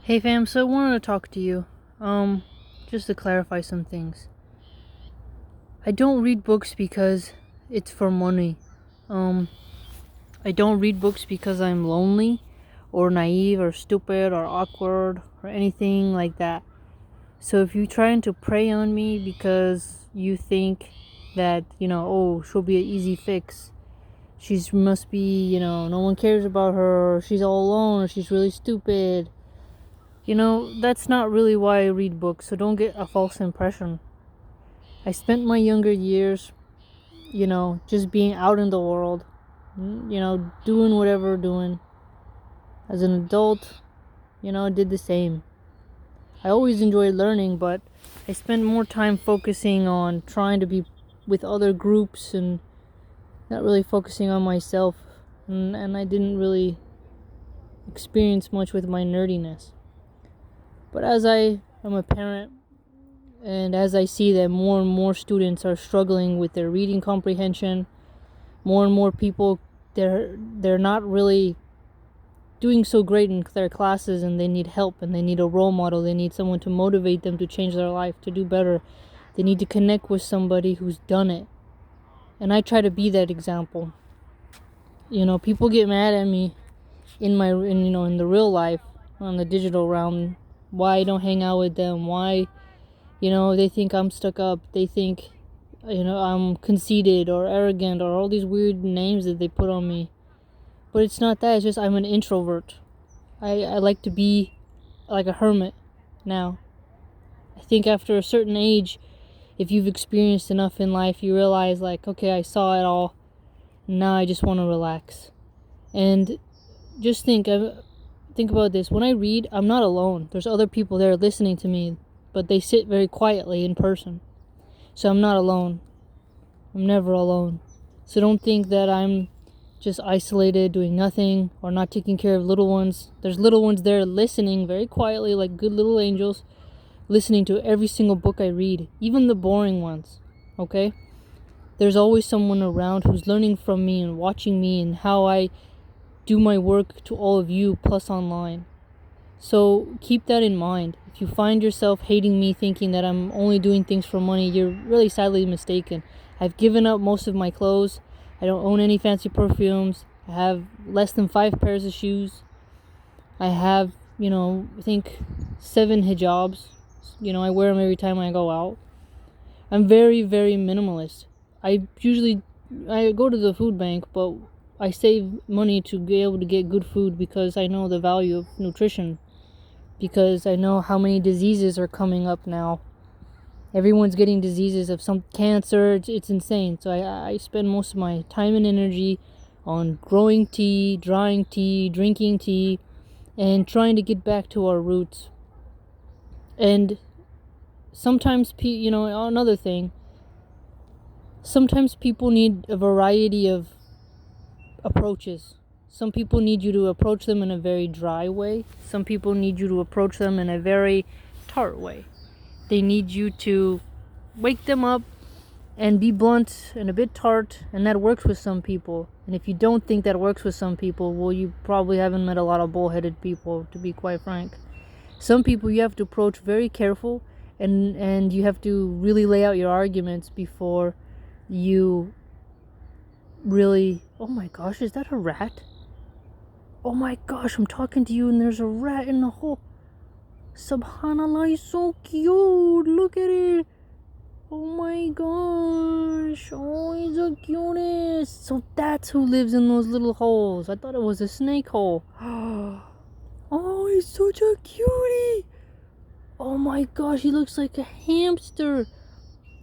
Hey fam, so I wanted to talk to you. Just to clarify some things. I don't read books because it's for money. Um, I don't read books because I'm lonely or naive or stupid or awkward or anything like that. So if you're trying to prey on me because you think that, oh, she'll be an easy fix. She must be, no one cares about her, or she's all alone, or she's really stupid. That's not really why I read books, so don't get a false impression. I spent my younger years, just being out in the world, doing whatever doing. As an adult, I did the same. I always enjoyed learning, but I spent more time focusing on trying to be with other groups and not really focusing on myself. And I didn't really experience much with my nerdiness. But as I am a parent, and as I see that more and more students are struggling with their reading comprehension, more and more people they're not really doing so great in their classes, and they need help, and they need a role model. They need someone to motivate them to change their life, to do better. They need to connect with somebody who's done it. And I try to be that example. People get mad at me in the real life, on the digital realm, why I don't hang out with them, why they think I'm stuck up, they think I'm conceited or arrogant or all these weird names that they put on me. But it's not that, it's just I'm an introvert. I like to be like a hermit now. I think after a certain age, if you've experienced enough in life, you realize, like, okay, I saw it all, now I just want to relax. And just think about this. When I read, I'm not alone. There's other people there listening to me, but they sit very quietly in person. So I'm not alone. I'm never alone. So don't think that I'm just isolated, doing nothing, or not taking care of little ones. There's little ones there listening very quietly, like good little angels, listening to every single book I read, even the boring ones. Okay? There's always someone around who's learning from me and watching me and how I do my work to all of you, plus online. So keep that in mind. If you find yourself hating me, thinking that I'm only doing things for money, you're really sadly mistaken. I've given up most of my clothes. I don't own any fancy perfumes. I have less than 5 pairs of shoes. I have, I think 7 hijabs. I wear them every time I go out. I'm very, very minimalist. I go to the food bank, but I save money to be able to get good food because I know the value of nutrition. Because I know how many diseases are coming up now. Everyone's getting diseases of some cancer. It's insane. So I spend most of my time and energy on growing tea, drying tea, drinking tea, and trying to get back to our roots. And sometimes, another thing, sometimes people need a variety of approaches. Some people need you to approach them in a very dry way. Some people need you to approach them in a very tart way. They need you to wake them up and be blunt and a bit tart, and that works with some people. And if you don't think that works with some people, well, you probably haven't met a lot of bullheaded people, to be quite frank. Some people you have to approach very careful, and you have to really lay out your arguments before you really... Oh my gosh, is that a rat? Oh my gosh, I'm talking to you and there's a rat in the hole. Subhanallah, he's so cute. Look at it. Oh my gosh. Oh, he's the cutest. So that's who lives in those little holes. I thought it was a snake hole. Oh, he's such a cutie. Oh my gosh, he looks like a hamster.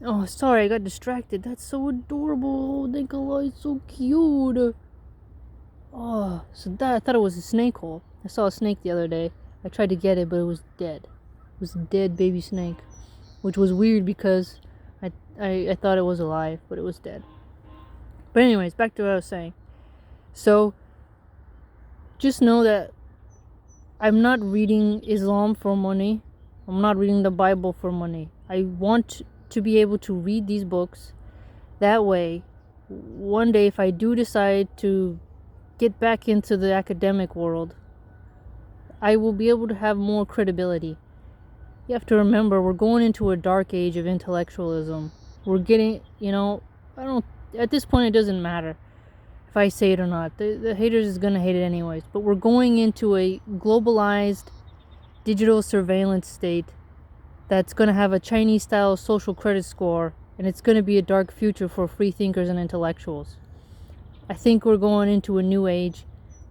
Oh, sorry, I got distracted. That's so adorable. Oh, Nikolai, it's so cute. Oh, so I thought it was a snake hole. I saw a snake the other day. I tried to get it, but it was dead. It was a dead baby snake, which was weird because I thought it was alive, but it was dead. But anyways, back to what I was saying. So, just know that I'm not reading Islam for money. I'm not reading the Bible for money. I want to be able to read these books. That way, one day if I do decide to get back into the academic world, I will be able to have more credibility. You have to remember, we're going into a dark age of intellectualism. We're getting, at this point it doesn't matter if I say it or not. The haters is going to hate it anyways. But we're going into a globalized digital surveillance state that's going to have a Chinese-style social credit score, and it's going to be a dark future for free thinkers and intellectuals. I think we're going into a new age,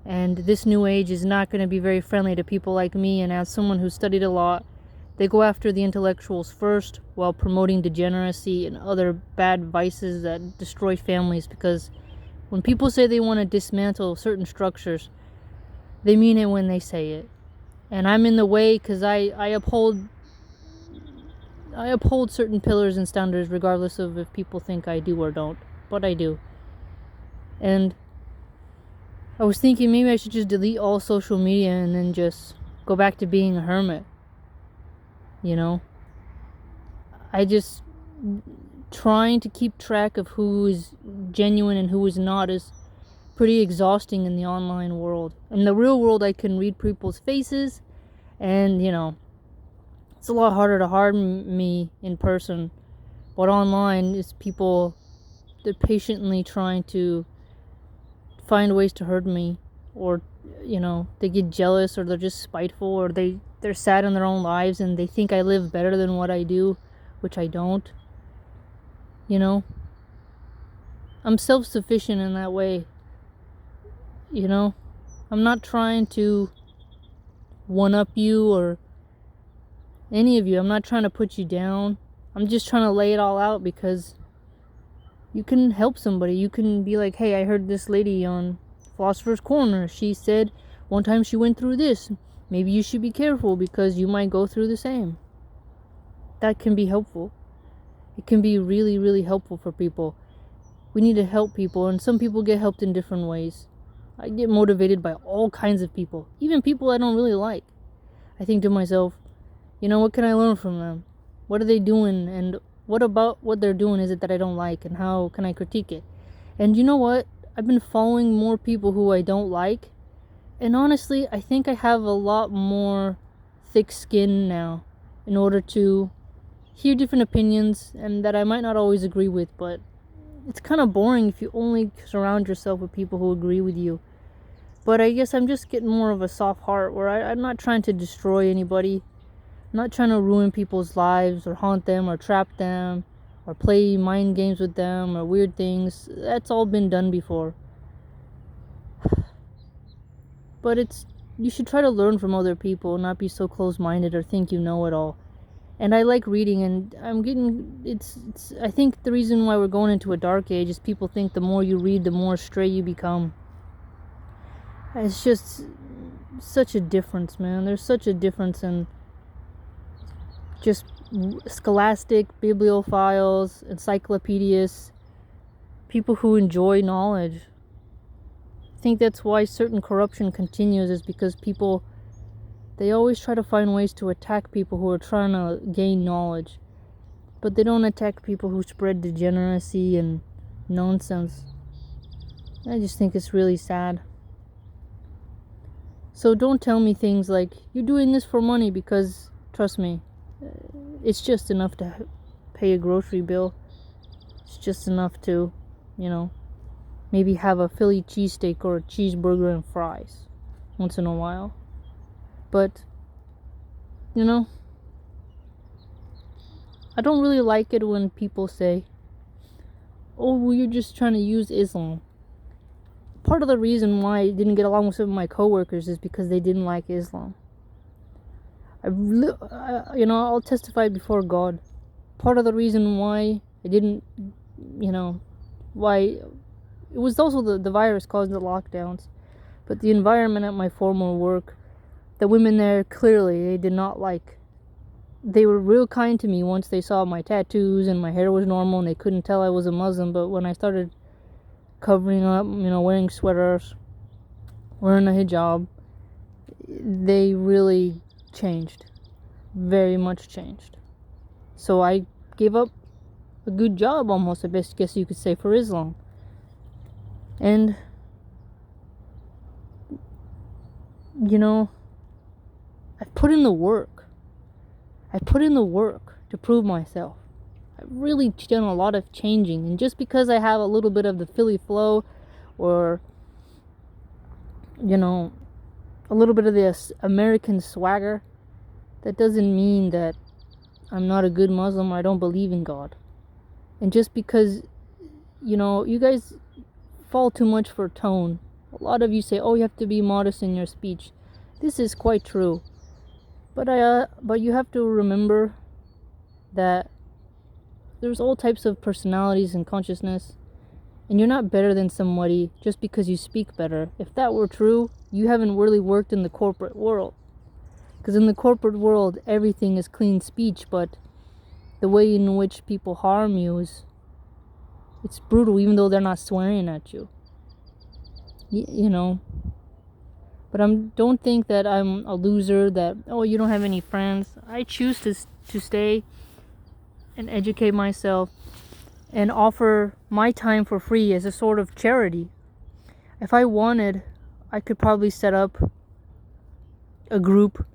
and this new age is not going to be very friendly to people like me, and as someone who studied a lot, they go after the intellectuals first while promoting degeneracy and other bad vices that destroy families, because when people say they want to dismantle certain structures, they mean it when they say it. And I'm in the way because I uphold certain pillars and standards regardless of if people think I do or don't. But I do. And I was thinking maybe I should just delete all social media and then just go back to being a hermit. I just trying to keep track of who is genuine and who is not is pretty exhausting in the online world. In the real world, I can read people's faces, and it's a lot harder to harm me in person. But online is people, they're patiently trying to find ways to hurt me, or they get jealous, or they're just spiteful, or they're sad in their own lives and they think I live better than what I do, which I don't. I'm self-sufficient in that way. I'm not trying to one-up you or any of you. I'm not trying to put you down. I'm just trying to lay it all out because you can help somebody. You can be like, hey, I heard this lady on Philosopher's Corner. She said one time she went through this. Maybe you should be careful because you might go through the same. That can be helpful. It can be really, really helpful for people. We need to help people, and some people get helped in different ways. I get motivated by all kinds of people, even people I don't really like. I think to myself, what can I learn from them? What are they doing, and what about what they're doing is it that I don't like, and how can I critique it? And you know what? I've been following more people who I don't like, and honestly, I think I have a lot more thick skin now in order to hear different opinions and that I might not always agree with, but it's kind of boring if you only surround yourself with people who agree with you. But I guess I'm just getting more of a soft heart where I'm not trying to destroy anybody. I'm not trying to ruin people's lives or haunt them or trap them or play mind games with them or weird things. That's all been done before. But you should try to learn from other people, not be so close-minded or think you know it all. And I like reading, and I think the reason why we're going into a dark age is people think the more you read, the more stray you become. It's just such a difference, man. There's such a difference in just scholastic bibliophiles, encyclopedists, people who enjoy knowledge. I think that's why certain corruption continues, is because people, they always try to find ways to attack people who are trying to gain knowledge. But they don't attack people who spread degeneracy and nonsense. I just think it's really sad. So don't tell me things like, you're doing this for money, because, trust me, it's just enough to pay a grocery bill. It's just enough to, maybe have a Philly cheesesteak or a cheeseburger and fries once in a while. But, I don't really like it when people say, oh, well, you're just trying to use Islam. Part of the reason why I didn't get along with some of my coworkers is because they didn't like Islam. I'll testify before God. Part of the reason why I didn't, why it was also the virus causing the lockdowns, but the environment at my former work, the women there clearly they did not like. They were real kind to me once they saw my tattoos and my hair was normal and they couldn't tell I was a Muslim. But when I started covering up, wearing sweaters, wearing a hijab, they really changed, very much changed. So I gave up a good job, almost, I guess you could say, for Islam. And I've put in the work. I put in the work to prove myself. I've really done a lot of changing. And just because I have a little bit of the Philly flow, or, you know, a little bit of this American swagger, that doesn't mean that I'm not a good Muslim or I don't believe in God. And just because, you guys fall too much for tone. A lot of you say, oh, you have to be modest in your speech. This is quite true. But you have to remember that there's all types of personalities and consciousness, and you're not better than somebody just because you speak better. If that were true, you haven't really worked in the corporate world. Because in the corporate world, everything is clean speech, but the way in which people harm you it's brutal, even though they're not swearing at you. But don't think that I'm a loser, that, oh, you don't have any friends. I choose to stay and educate myself and offer my time for free as a sort of charity. If I wanted, I could probably set up a group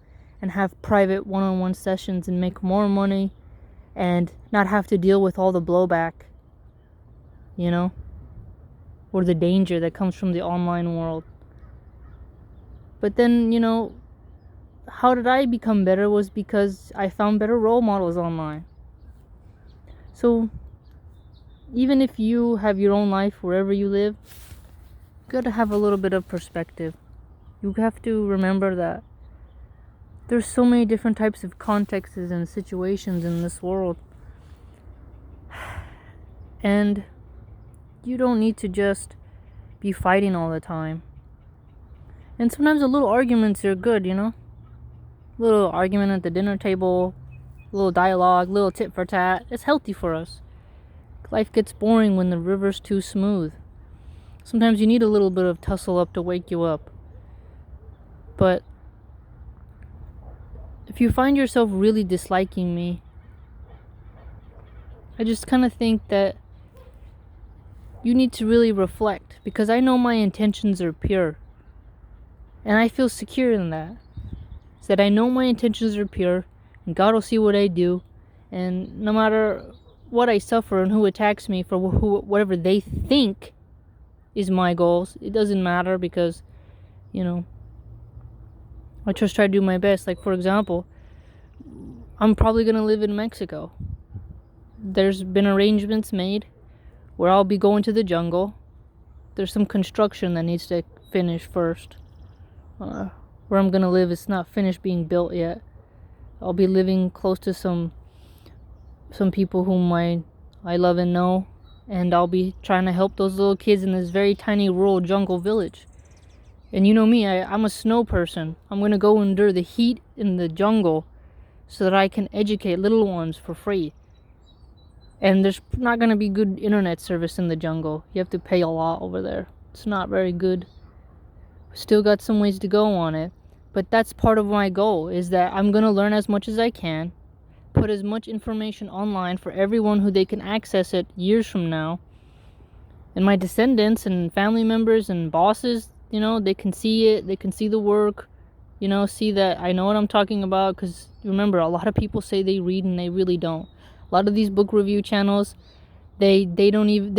and have private one-on-one sessions and make more money and not have to deal with all the blowback, or the danger that comes from the online world. But then, how did I become better was because I found better role models online. So even if you have your own life wherever you live, you gotta have a little bit of perspective. You have to remember that there's so many different types of contexts and situations in this world. And you don't need to just be fighting all the time. And sometimes the little arguments are good, Little argument at the dinner table, little dialogue, little tit for tat. It's healthy for us. Life gets boring when the river's too smooth. Sometimes you need a little bit of tussle up to wake you up. But if you find yourself really disliking me, I just kind of think that you need to really reflect, because I know my intentions are pure. And I feel secure in that. So that I know my intentions are pure, and God will see what I do. And no matter what I suffer and who attacks me for whatever they think is my goals, it doesn't matter, because, I just try to do my best. Like, for example, I'm probably going to live in Mexico. There's been arrangements made where I'll be going to the jungle. There's some construction that needs to finish first. Where I'm going to live, it's not finished being built yet. I'll be living close to some people whom I love and know. And I'll be trying to help those little kids in this very tiny rural jungle village. And you know me, I'm a snow person. I'm going to go endure the heat in the jungle so that I can educate little ones for free. And there's not going to be good internet service in the jungle. You have to pay a lot over there. It's not very good. Still got some ways to go on it. But that's part of my goal, is that I'm going to learn as much as I can. Put as much information online for everyone who they can access it years from now. And my descendants and family members and bosses, they can see it. They can see the work. See that I know what I'm talking about. Because remember, a lot of people say they read and they really don't. A lot of these book review channels, they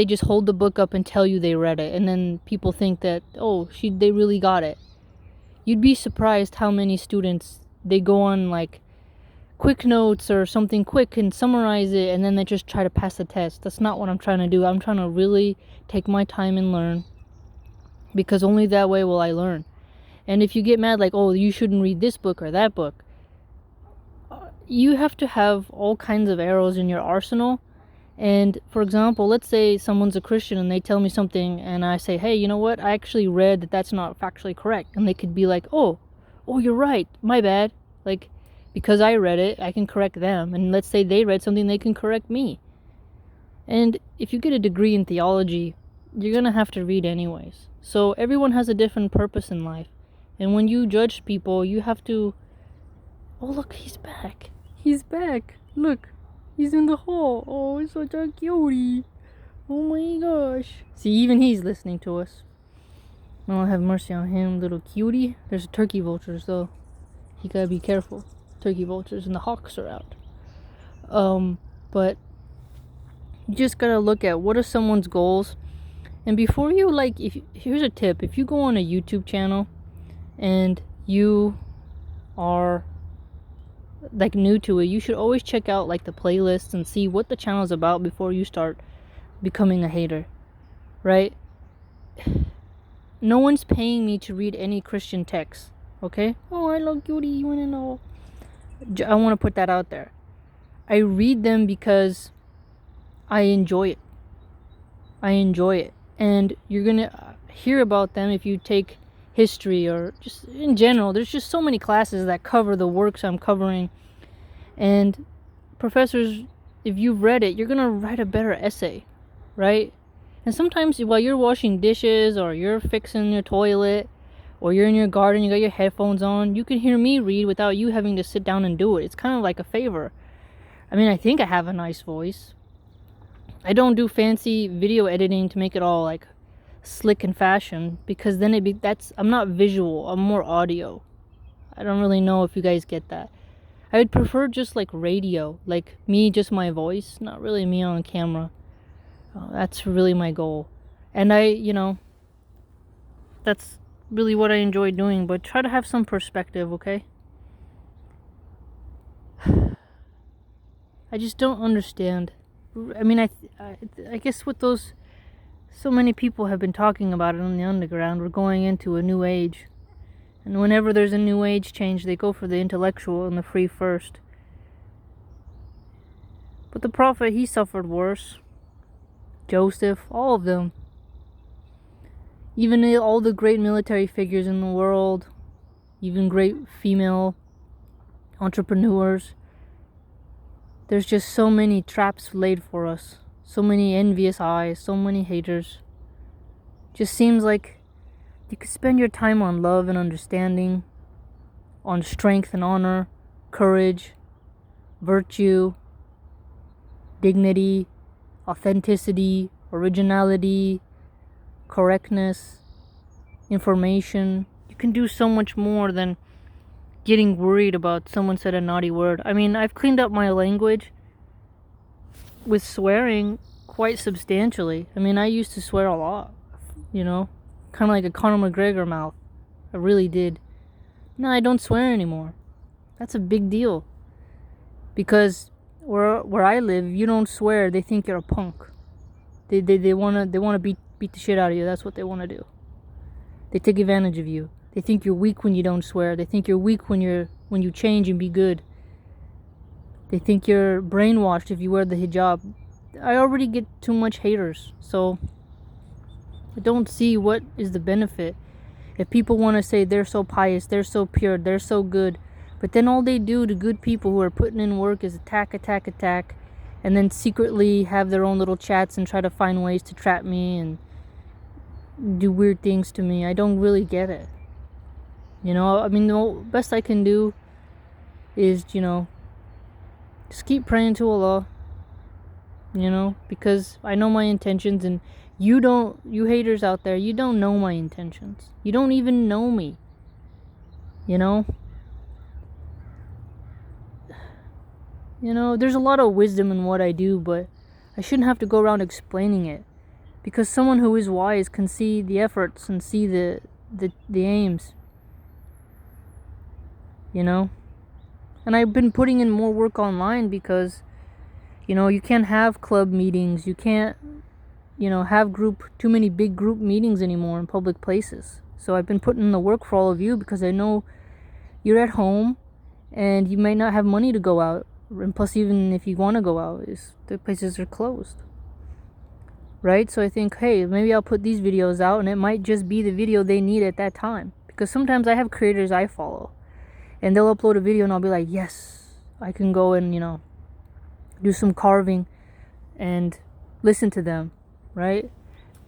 just hold the book up and tell you they read it, and then people think that, oh, they really got it. You'd be surprised how many students, they go on like quick notes or something quick and summarize it, and then they just try to pass the test. That's not what I'm trying to do. I'm trying to really take my time and learn, because only that way will I learn. And if you get mad like, oh, you shouldn't read this book or that book, you have to have all kinds of arrows in your arsenal. And for example, let's say someone's a Christian and they tell me something and I say, hey, you know what? I actually read that that's not factually correct. And they could be like, oh, you're right. My bad. Like, because I read it, I can correct them. And let's say they read something, they can correct me. And if you get a degree in theology, you're going to have to read anyways. So everyone has a different purpose in life. And when you judge people, you have to, oh, look, he's back. He's back. Look, he's in the hall. Oh, it's such a cutie. Oh my gosh. See, even he's listening to us. I'll have mercy on him, little cutie. There's turkey vultures, though. You gotta be careful. Turkey vultures and the hawks are out. But you just gotta look at what are someone's goals. And before you, like, here's a tip. If you go on a YouTube channel and you are like new to it, you should always check out like the playlists and see what the channel is about before you start becoming a hater, right? No one's paying me to read any Christian texts, okay? Oh, I love cutie, you wanna know? I want to put that out there. I read them because I enjoy it. And you're gonna hear about them if you take history or just in general. There's just so many classes that cover the works I'm covering. And professors, if you've read it, you're gonna write a better essay, right? And sometimes while you're washing dishes or you're fixing your toilet or you're in your garden, you got your headphones on, you can hear me read without you having to sit down and do it. It's kind of like a favor. I mean, I think I have a nice voice. I don't do fancy video editing to make it all like slick and fashion, because then I'm not visual, I'm more audio. I don't really know if you guys get that. I would prefer just like radio, like me, just my voice, not really me on camera. That's really my goal. And that's really what I enjoy doing, but try to have some perspective, okay? I just don't understand. I mean, I guess with those, so many people have been talking about it on the underground. We're going into a new age. And whenever there's a new age change, they go for the intellectual and the free first. But the prophet, he suffered worse. Joseph, all of them. Even all the great military figures in the world. Even great female entrepreneurs. There's just so many traps laid for us. So many envious eyes. So many haters. Just seems like you could spend your time on love and understanding. On strength and honor. Courage. Virtue. Dignity. Authenticity. Originality. Correctness. Information. You can do so much more than getting worried about someone said a naughty word. I mean, I've cleaned up my language with swearing quite substantially. I mean, I used to swear a lot, kind of like a Conor McGregor mouth. I really did. No, I don't swear anymore. That's a big deal. Because where I live, you don't swear, they think you're a punk. They wanna beat the shit out of you. That's what they want to do. They take advantage of you. They think you're weak when you don't swear. They think you're weak when you change and be good. They think you're brainwashed if you wear the hijab. I already get too much haters, so I don't see what is the benefit. If people want to say they're so pious, they're so pure, they're so good, but then all they do to good people who are putting in work is attack, and then secretly have their own little chats and try to find ways to trap me and do weird things to me. I don't really get it. I mean, the best I can do is, just keep praying to Allah, because I know my intentions, and you haters out there, you don't know my intentions. You don't even know me, there's a lot of wisdom in what I do, but I shouldn't have to go around explaining it, because someone who is wise can see the efforts and see the aims. And I've been putting in more work online because, you can't have club meetings. You can't, have too many big group meetings anymore in public places. So I've been putting in the work for all of you because I know you're at home and you might not have money to go out. And plus, even if you want to go out, the places are closed. Right? So I think, hey, maybe I'll put these videos out and it might just be the video they need at that time. Because sometimes I have creators I follow. And they'll upload a video and I'll be like, yes, I can go and, do some carving and listen to them, right?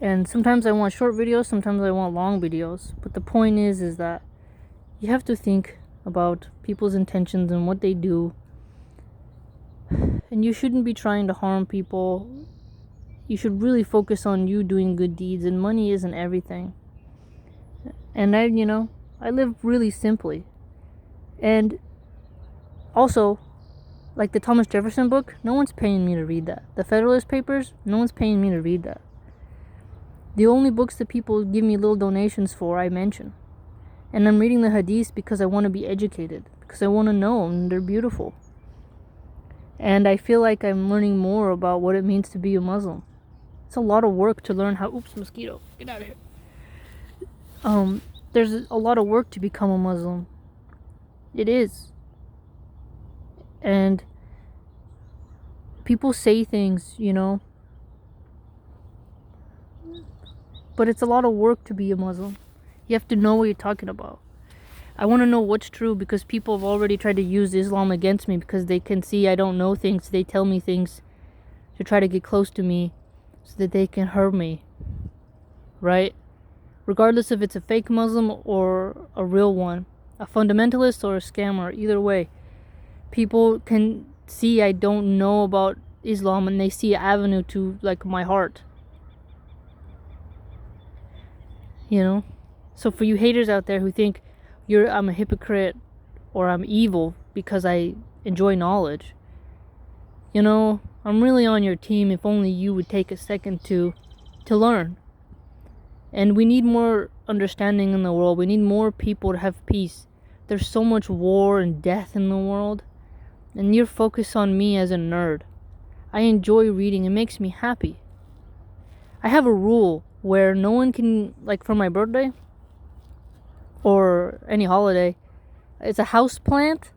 And sometimes I want short videos, sometimes I want long videos. But the point is that you have to think about people's intentions and what they do. And you shouldn't be trying to harm people. You should really focus on you doing good deeds, and money isn't everything. And I live really simply. And also, like the Thomas Jefferson book, no one's paying me to read that. The Federalist Papers, no one's paying me to read that. The only books that people give me little donations for, I mention. And I'm reading the Hadiths because I want to be educated, because I want to know, and they're beautiful. And I feel like I'm learning more about what it means to be a Muslim. It's a lot of work to learn how... Oops, mosquito. Get out of here. There's a lot of work to become a Muslim. It is. And people say things, but it's a lot of work to be a Muslim. You have to know what you're talking about. I want to know what's true because people have already tried to use Islam against me because they can see I don't know things. They tell me things to try to get close to me so that they can hurt me. Right? Regardless if it's a fake Muslim or a real one, a fundamentalist or a scammer, either way, people can see I don't know about Islam and they see an avenue to like my heart. So for you haters out there who think I'm a hypocrite or I'm evil because I enjoy knowledge, I'm really on your team if only you would take a second to learn. And we need more understanding in the world. We need more people to have peace. There's so much war and death in the world. And you're focused on me as a nerd. I enjoy reading. It makes me happy. I have a rule where no one can, like for my birthday or any holiday, it's a house plant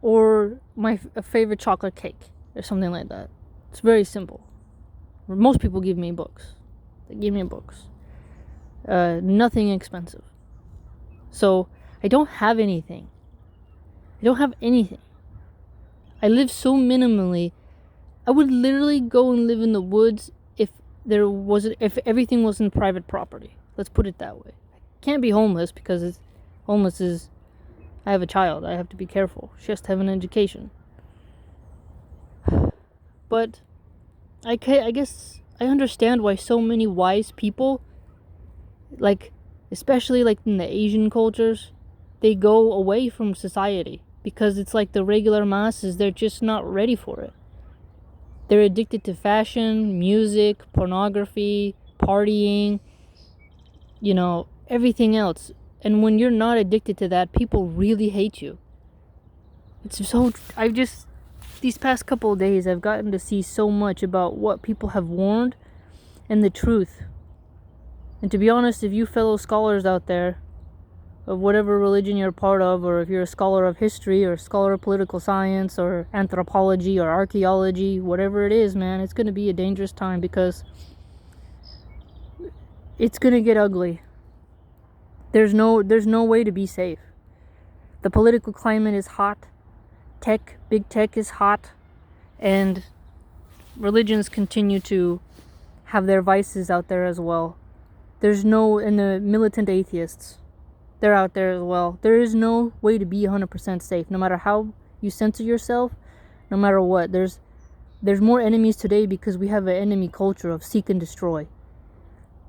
or my favorite chocolate cake or something like that. It's very simple. Most people give me books. They give me books. Nothing expensive. So I don't have anything. I live so minimally. I would literally go and live in the woods if everything wasn't private property. Let's put it that way. I can't be homeless because I have a child. I have to be careful. She has to have an education. But I guess I understand why so many wise people, like especially like in the Asian cultures, they go away from society because it's like the regular masses, they're just not ready for it. They're addicted to fashion, music, pornography, partying, everything else. And when you're not addicted to that, people really hate you. These past couple of days, I've gotten to see so much about what people have warned and the truth. And to be honest, if you fellow scholars out there, of whatever religion you're a part of, or if you're a scholar of history or a scholar of political science or anthropology or archaeology, whatever it is, man, it's going to be a dangerous time because it's going to get ugly. There's no way to be safe. The political climate is hot. Big tech is hot. And religions continue to have their vices out there as well. And the militant atheists, they're out there as well. There is no way to be 100% safe, no matter how you censor yourself, no matter what. There's more enemies today because we have an enemy culture of seek and destroy.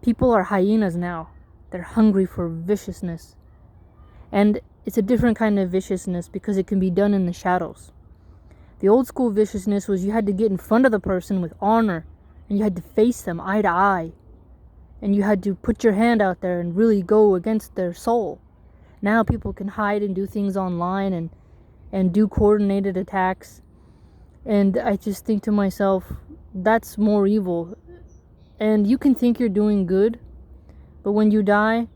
People are hyenas now. They're hungry for viciousness. And it's a different kind of viciousness because it can be done in the shadows. The old school viciousness was you had to get in front of the person with honor, and you had to face them eye to eye. And you had to put your hand out there and really go against their soul. Now people can hide and do things online and do coordinated attacks. And I just think to myself, that's more evil. And you can think you're doing good, but when you die,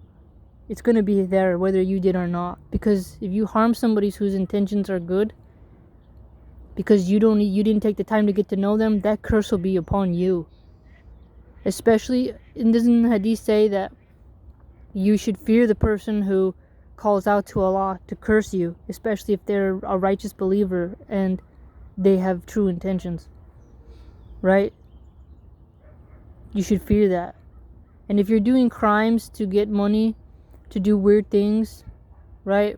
it's going to be there whether you did or not. Because if you harm somebody whose intentions are good, because you didn't take the time to get to know them, that curse will be upon you. Especially, doesn't the Hadith say that you should fear the person who calls out to Allah to curse you, especially if they're a righteous believer and they have true intentions, right? You should fear that. And if you're doing crimes to get money, to do weird things, right,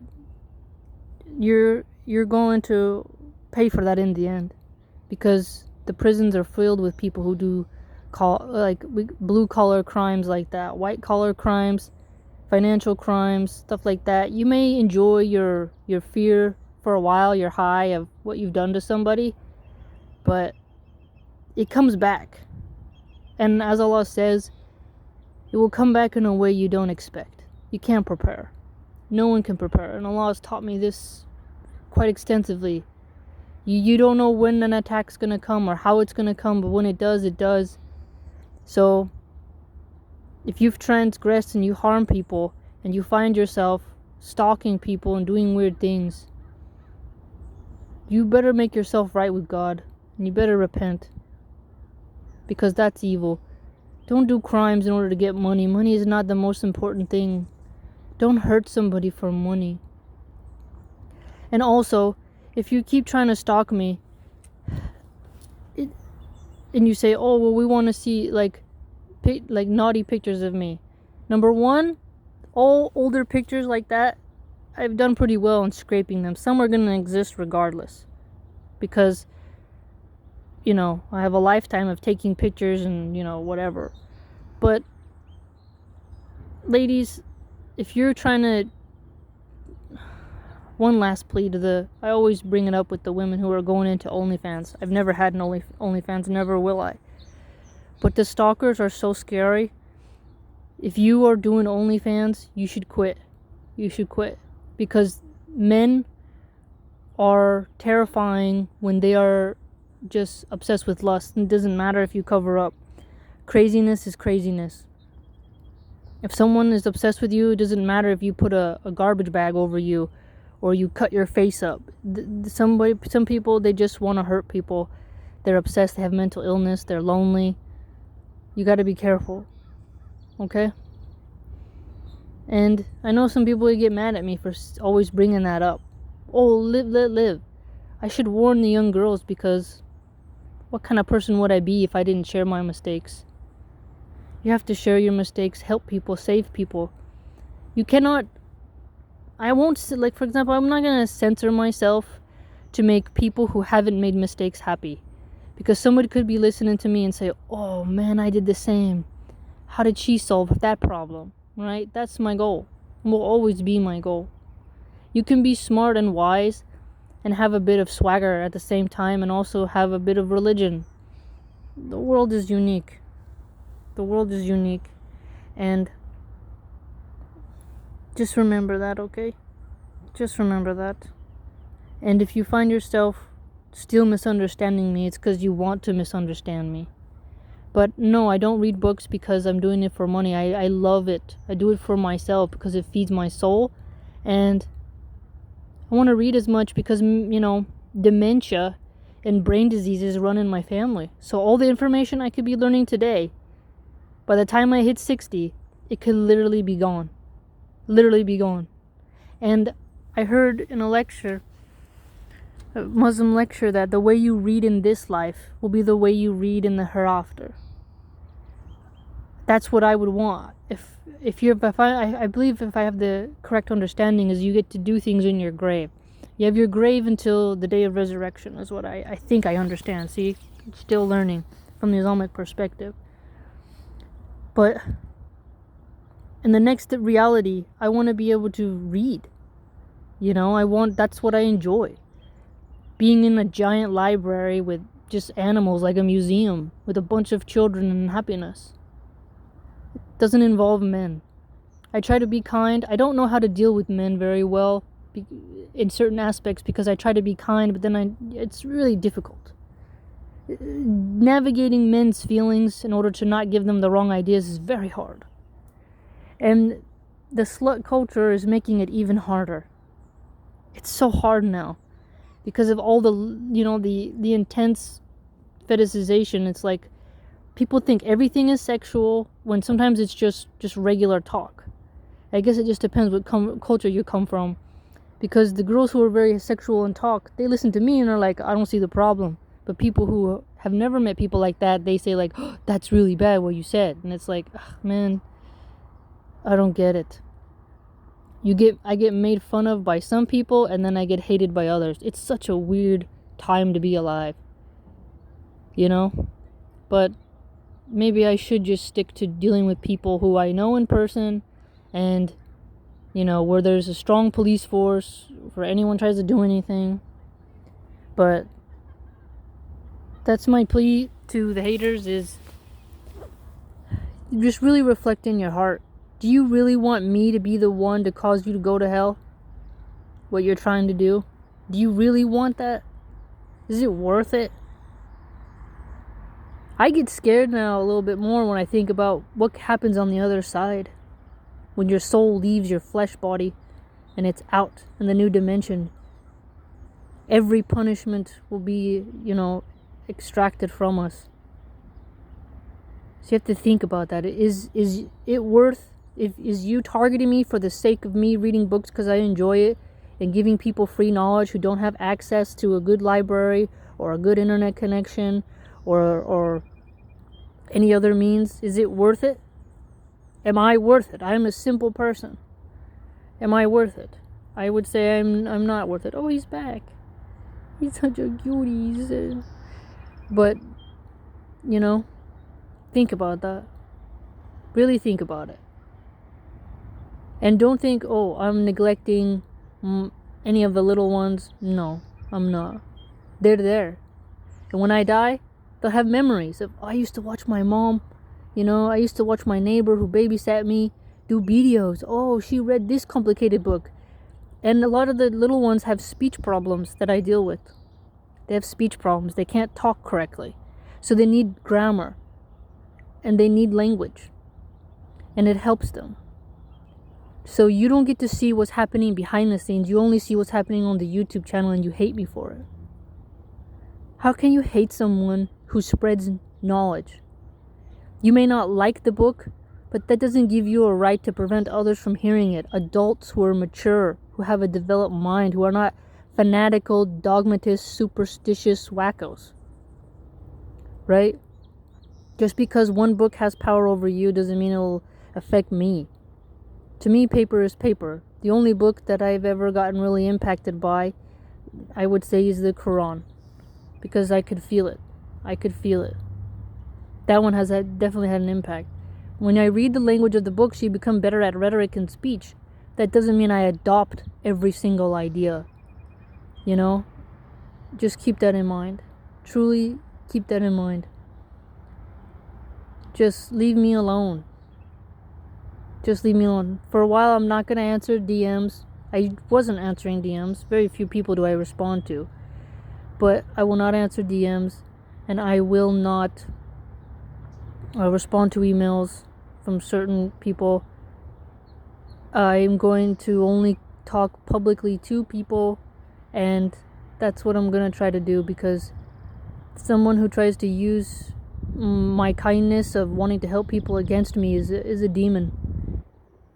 you're going to pay for that in the end, because the prisons are filled with people who do blue collar crimes like that. White collar crimes, financial crimes, stuff like that. You may enjoy your fear for a while, your high of what you've done to somebody, but it comes back. And as Allah says, it will come back in a way you don't expect. You can't prepare. No one can prepare. And Allah has taught me this quite extensively. You don't know when an attack's going to come or how it's going to come, but when it does, it does. So, if you've transgressed and you harm people, and you find yourself stalking people and doing weird things, you better make yourself right with God, and you better repent, because that's evil. Don't do crimes in order to get money. Money is not the most important thing. Don't hurt somebody for money. And also, if you keep trying to stalk me, and you say, oh, well, we want to see like naughty pictures of me. Number one, all older pictures like that, I've done pretty well in scraping them. Some are going to exist regardless, because I have a lifetime of taking pictures and whatever. But ladies, if you're trying to, one last plea I always bring it up with the women who are going into OnlyFans. I've never had an OnlyFans, never will I. But the stalkers are so scary. If you are doing OnlyFans, you should quit. You should quit. Because men are terrifying when they are just obsessed with lust. It doesn't matter if you cover up. Craziness is craziness. If someone is obsessed with you, it doesn't matter if you put a garbage bag over you or you cut your face up. Some people, they just want to hurt people. They're obsessed. They have mental illness. They're lonely. You got to be careful. Okay? And I know some people will get mad at me for always bringing that up. Oh, live, let live. I should warn the young girls, because what kind of person would I be if I didn't share my mistakes? You have to share your mistakes, help people, save people. You cannot, I won't, like, for example, I'm not going to censor myself to make people who haven't made mistakes happy. Because somebody could be listening to me and say, oh man, I did the same. How did she solve that problem? Right? That's my goal. Will always be my goal. You can be smart and wise and have a bit of swagger at the same time, and also have a bit of religion. The world is unique. The world is unique. And just remember that, okay? Just remember that. And if you find yourself still misunderstanding me, it's because you want to misunderstand me. But no, I don't read books because I'm doing it for money. I love it. I do it for myself because it feeds my soul. And I want to read as much because, dementia and brain diseases run in my family. So all the information I could be learning today, by the time I hit 60, it could literally be gone. Literally be gone. And I heard in a lecture, a Muslim lecture, that the way you read in this life will be the way you read in the hereafter. That's what I would want. I believe, if I have the correct understanding, is you get to do things in your grave. You have your grave until the day of resurrection, is what I think I understand. See, still learning from the Islamic perspective. But in the next reality, I want to be able to read. That's what I enjoy. Being in a giant library with just animals, like a museum, with a bunch of children and happiness. It doesn't involve men. I try to be kind. I don't know how to deal with men very well in certain aspects, because I try to be kind, but then it's really difficult. Navigating men's feelings in order to not give them the wrong ideas is very hard. And the slut culture is making it even harder. It's so hard now because of all the intense fetishization. It's like people think everything is sexual when sometimes it's just regular talk. I guess it just depends what culture you come from. Because the girls who are very sexual and talk, they listen to me and are like, I don't see the problem. But people who have never met people like that, they say like, oh, that's really bad what you said. And it's like, man, I don't get it. I get made fun of by some people, and then I get hated by others. It's such a weird time to be alive. But maybe I should just stick to dealing with people who I know in person and, where there's a strong police force for anyone tries to do anything. But that's my plea to the haters, is just really reflect in your heart. Do you really want me to be the one to cause you to go to hell? What you're trying to do? Do you really want that? Is it worth it? I get scared now a little bit more when I think about what happens on the other side. When your soul leaves your flesh body and it's out in the new dimension. Every punishment will be, extracted from us. So you have to think about that. Is it worth, is you targeting me for the sake of me reading books because I enjoy it and giving people free knowledge who don't have access to a good library or a good internet connection or any other means? Is it worth it? Am I worth it? I'm a simple person. Am I worth it? I would say I'm not worth it. Oh, he's back. He's such a cutie. But, think about that. Really think about it. And don't think, oh, I'm neglecting any of the little ones. No, I'm not. They're there. And when I die, they'll have memories of, I used to watch my mom, I used to watch my neighbor who babysat me do videos. Oh, she read this complicated book. And a lot of the little ones have speech problems that I deal with. They have speech problems. They can't talk correctly. So they need grammar. And they need language. And it helps them. So you don't get to see what's happening behind the scenes. You only see what's happening on the YouTube channel, and you hate me for it. How can you hate someone who spreads knowledge? You may not like the book, but that doesn't give you a right to prevent others from hearing it. Adults who are mature, who have a developed mind, who are not fanatical, dogmatist, superstitious wackos. Right? Just because one book has power over you doesn't mean it will affect me. To me, paper is paper. The only book that I've ever gotten really impacted by, I would say, is the Quran. Because I could feel it. That one has definitely had an impact. When I read the language of the books, you become better at rhetoric and speech. That doesn't mean I adopt every single idea. Just keep that in mind. Truly keep that in mind. Just leave me alone. For a while, I'm not going to answer DMs. I wasn't answering DMs. Very few people do I respond to. But I will not answer DMs. And I will not respond to emails from certain people. I'm going to only talk publicly to people. And that's what I'm going to try to do. Because someone who tries to use my kindness of wanting to help people against me is a demon.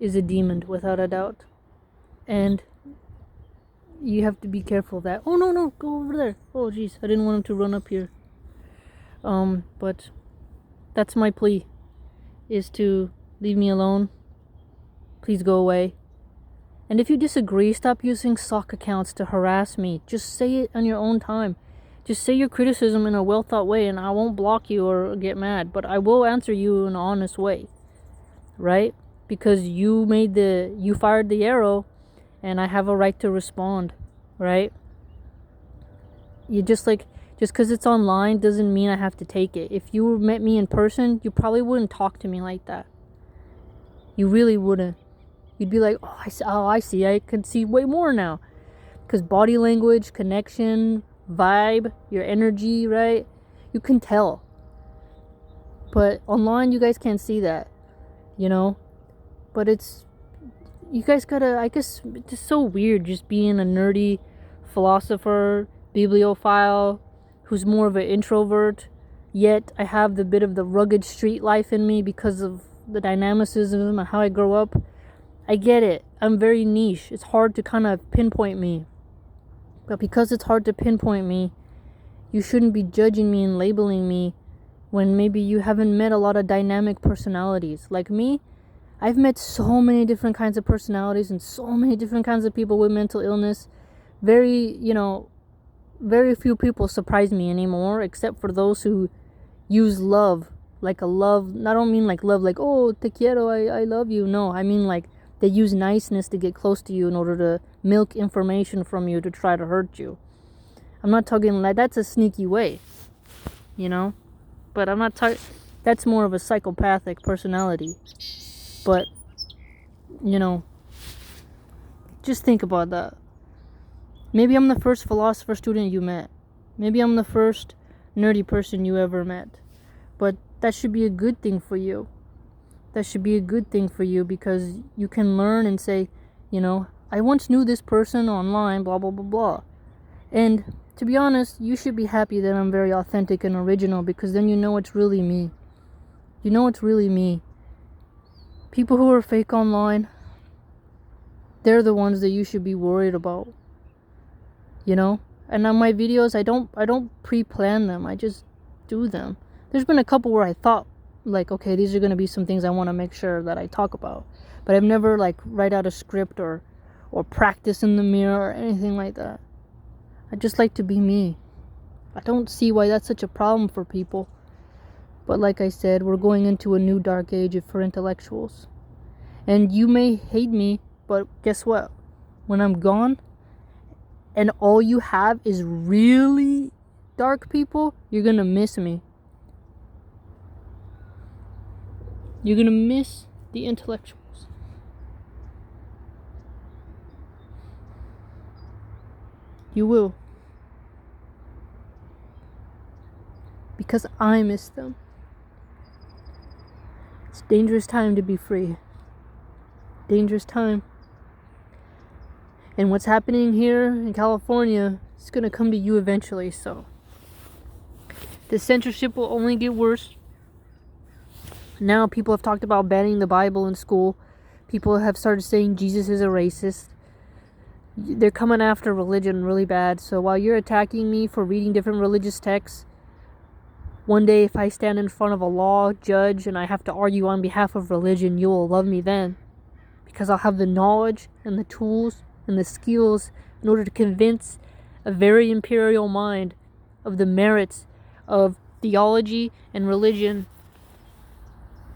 Is a demon, without a doubt. And you have to be careful of that. Oh, no, go over there. Oh, jeez, I didn't want him to run up here. But that's my plea, is to leave me alone. Please go away. And if you disagree, stop using sock accounts to harass me. Just say it on your own time. Just say your criticism in a well-thought way, and I won't block you or get mad. But I will answer you in an honest way. Right? Because you fired the arrow, and I have a right to respond, right? You just because it's online doesn't mean I have to take it. If you met me in person, you probably wouldn't talk to me like that. You really wouldn't. You'd be like, I see, I can see way more now. Because body language, connection, vibe, your energy, right? You can tell. But online, you guys can't see that, But you guys gotta, I guess, it's just so weird just being a nerdy philosopher, bibliophile, who's more of an introvert, yet I have the bit of the rugged street life in me because of the dynamicism and how I grow up. I get it. I'm very niche. It's hard to kind of pinpoint me. But because it's hard to pinpoint me, you shouldn't be judging me and labeling me when maybe you haven't met a lot of dynamic personalities. Like me, I've met so many different kinds of personalities and so many different kinds of people with mental illness. Very few people surprise me anymore, except for those who use love like a love. I don't mean like love like, oh, te quiero, I love you. No, I mean like They use niceness to get close to you in order to milk information from you to try to hurt you. I'm not talking like that's a sneaky way, you know? But I'm not talking, that's more of a psychopathic personality. But, you know, just think about that. Maybe I'm the first philosopher student you met. Maybe I'm the first nerdy person you ever met. But that should be a good thing for you. That should be a good thing for you because you can learn and say, you know, I once knew this person online, blah, blah, blah, blah. And to be honest, you should be happy that I'm very authentic and original because then you know it's really me. You know it's really me. People who are fake online, they're the ones that you should be worried about. You know? And on my videos, I don't pre-plan them. I just do them. There's been a couple where I thought, like, okay, these are going to be some things I want to make sure that I talk about. But I've never, like, write out a script or practice in the mirror or anything like that. I just like to be me. I don't see why that's such a problem for people. But like I said, we're going into a new dark age for intellectuals. And you may hate me, but guess what? When I'm gone, and all you have is really dark people, you're going to miss me. You're going to miss the intellectuals. You will. Because I miss them. It's a dangerous time to be free. Dangerous time. And what's happening here in California is going to come to you eventually, so. The censorship will only get worse. Now people have talked about banning the Bible in school. People have started saying Jesus is a racist. They're coming after religion really bad. So while you're attacking me for reading different religious texts, one day if I stand in front of a law judge and I have to argue on behalf of religion, you will love me then. Because I'll have the knowledge and the tools and the skills in order to convince a very imperial mind of the merits of theology and religion.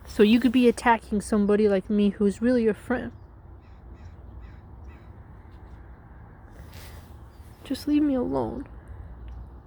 So you could be attacking somebody like me who's really your friend. Just leave me alone.